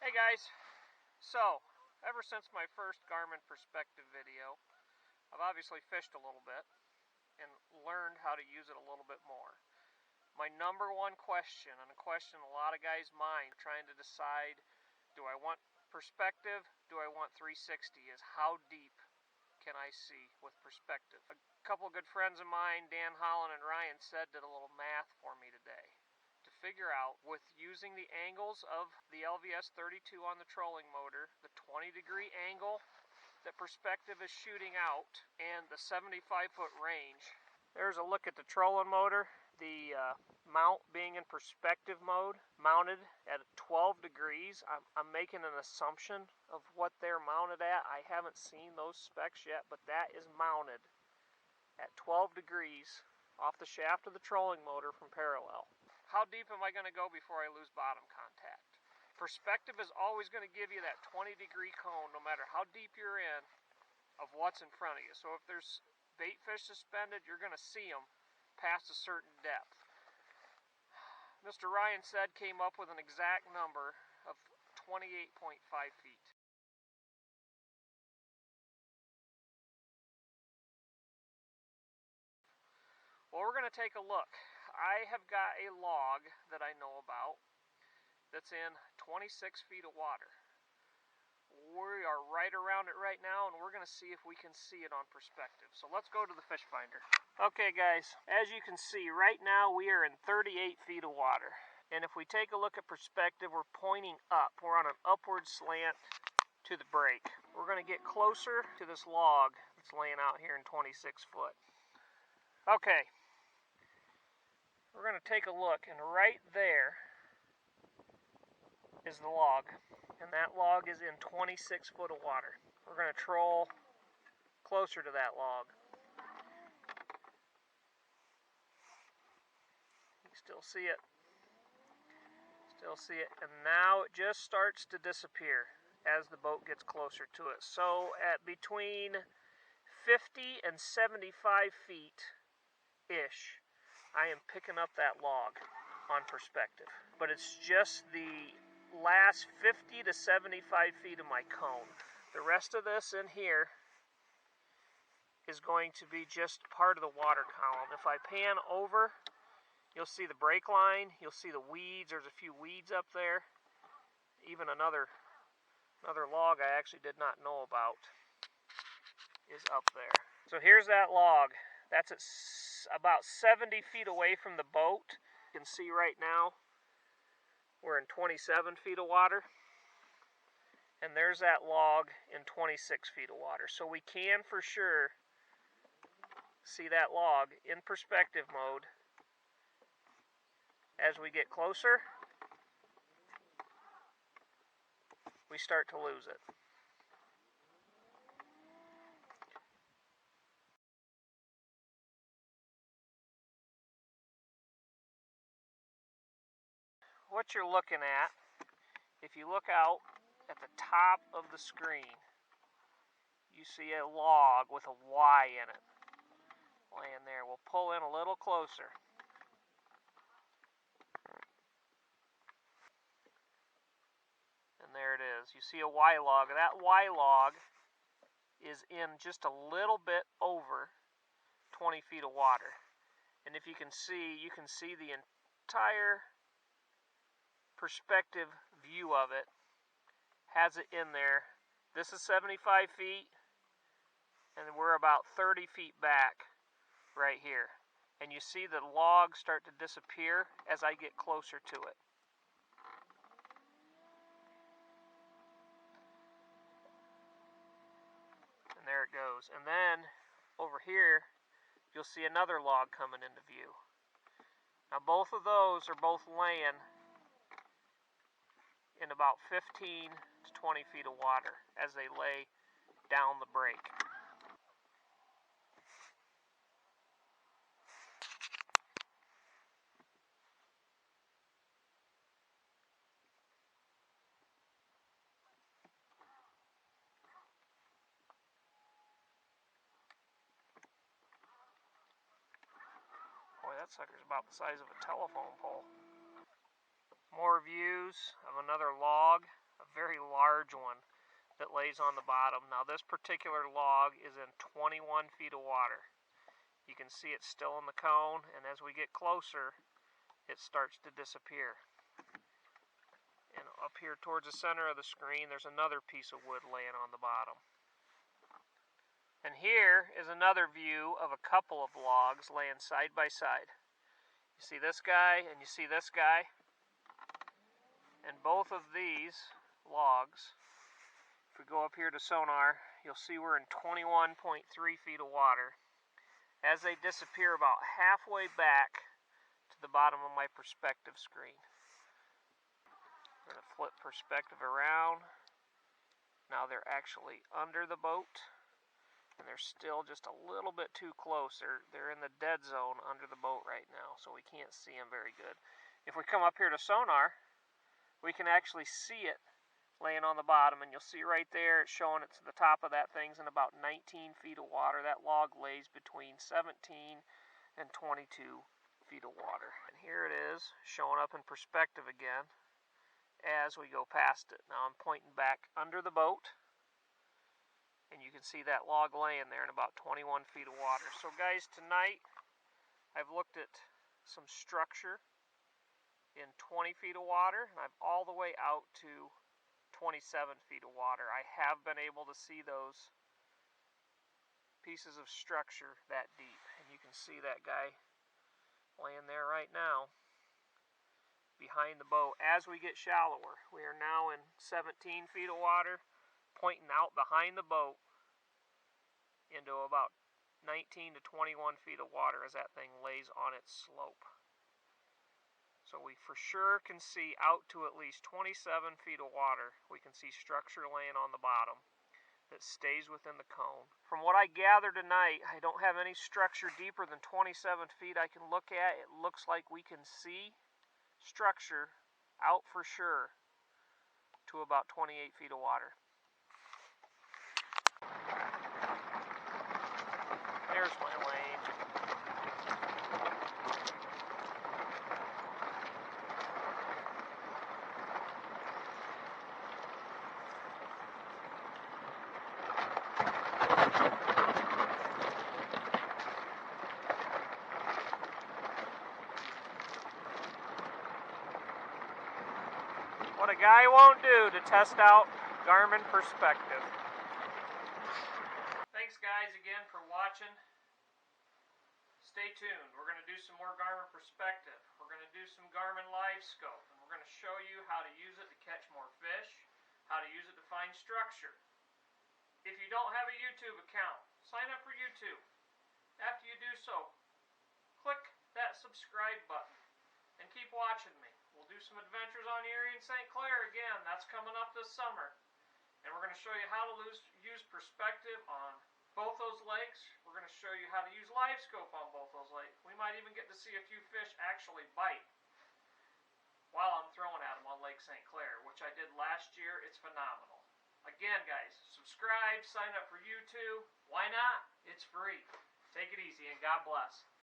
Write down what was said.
Hey guys, so ever since my first Garmin Perspective video, I've obviously fished a little bit and learned how to use it a little bit more. My number one question, and a question in a lot of guys' mind trying to decide, do I want perspective, do I want 360, is how deep can I see with perspective? A couple of good friends of mine, Dan Holland and Ryan Said, did a little math for me today to figure out, with using the angles of the LVS 32 on the trolling motor, the 20-degree angle that perspective is shooting out, and the 75-foot range. There's a look at the trolling motor, the mount being in perspective mode, mounted at 12 degrees. I'm making an assumption of what they're mounted at. I haven't seen those specs yet, but that is mounted at 12 degrees off the shaft of the trolling motor from parallel. How deep am I going to go before I lose bottom contact? Perspective is always going to give you that 20-degree cone, no matter how deep you're in, of what's in front of you. So if there's bait fish suspended, you're going to see them past a certain depth. Mr. Ryan Said came up with an exact number of 28.5 feet. Well, we're going to take a look. I have got a log that I know about that's in 26 feet of water. We are right around it right now, and we're going to see if we can see it on perspective. So let's go to the fish finder. Okay guys, as you can see, right now we are in 38 feet of water. And if we take a look at perspective, we're pointing up. We're on an upward slant to the break. We're going to get closer to this log that's laying out here in 26 foot. Okay. We're going to take a look, and right there is the log, and that log is in 26 foot of water. We're going to troll closer to that log. You still see it. Still see it, and now it just starts to disappear as the boat gets closer to it. So at between 50 and 75 feet-ish, I am picking up that log on perspective. But it's just the last 50 to 75 feet of my cone. The rest of this in here is going to be just part of the water column. If I pan over, you'll see the brake line, you'll see the weeds. There's a few weeds up there. Even another log I actually did not know about is up there. So here's that log. That's at about 70 feet away from the boat. You can see right now we're in 27 feet of water. And there's that log in 26 feet of water. So we can for sure see that log in perspective mode. As we get closer, we start to lose it. What you're looking at, if you look out at the top of the screen, you see a log with a Y in it laying there. We'll pull in a little closer. And there it is. You see a Y log. That Y log is in just a little bit over 20 feet of water. And if you can see the entire perspective view of it has it in there. This is 75 feet, and we're about 30 feet back right here. And you see the logs start to disappear as I get closer to it. And there it goes. And then over here, you'll see another log coming into view. Now both of those are both laying in about 15 to 20 feet of water as they lay down the break. Boy, that sucker's about the size of a telephone pole. More views of another log a very large one that lays on the bottom. Now this particular log is in 21 feet of water. You can see it's still in the cone, and as we get closer, it starts to disappear. And up here towards the center of the screen, there's another piece of wood laying on the bottom. And here is another view of a couple of logs laying side by side. You see this guy and you see this guy. And both of these logs, if we go up here to sonar, you'll see we're in 21.3 feet of water. As they disappear about halfway back to the bottom of my perspective screen. I'm going to flip perspective around. Now they're actually under the boat, and they're still just a little bit too close. They're in the dead zone under the boat right now, so we can't see them very good. If we come up here to sonar, we can actually see it laying on the bottom, and you'll see right there it's showing it's the top of that thing's in about 19 feet of water. That log lays between 17 and 22 feet of water. And here it is showing up in perspective again as we go past it. Now I'm pointing back under the boat, and you can see that log laying there in about 21 feet of water. So guys, tonight I've looked at some structure in 20 feet of water, and I'm all the way out to 27 feet of water. I have been able to see those pieces of structure that deep, and you can see that guy laying there right now behind the boat. As we get shallower, we are now in 17 feet of water, pointing out behind the boat into about 19 to 21 feet of water as that thing lays on its slope. So we for sure can see out to at least 27 feet of water. We can see structure laying on the bottom that stays within the cone. From what I gathered tonight, I don't have any structure deeper than 27 feet I can look at. It looks like we can see structure out for sure to about 28 feet of water. There's my lane. What a guy won't do to test out Garmin Perspective. Thanks guys again for watching. Stay tuned. We're going to do some more Garmin Perspective. We're going to do some Garmin Live Scope. And we're going to show you how to use it to catch more fish, how to use it to find structure. If you don't have a YouTube account, sign up for YouTube. After you do so, click that subscribe button and keep watching me. We'll do some adventures on Erie and St. Clair again. That's coming up this summer. And we're going to show you how to use perspective on both those lakes. We're going to show you how to use live scope on both those lakes. We might even get to see a few fish actually bite while I'm throwing at them on Lake St. Clair, which I did last year. It's phenomenal. Again, guys, subscribe, sign up for YouTube. Why not? It's free. Take it easy, and God bless.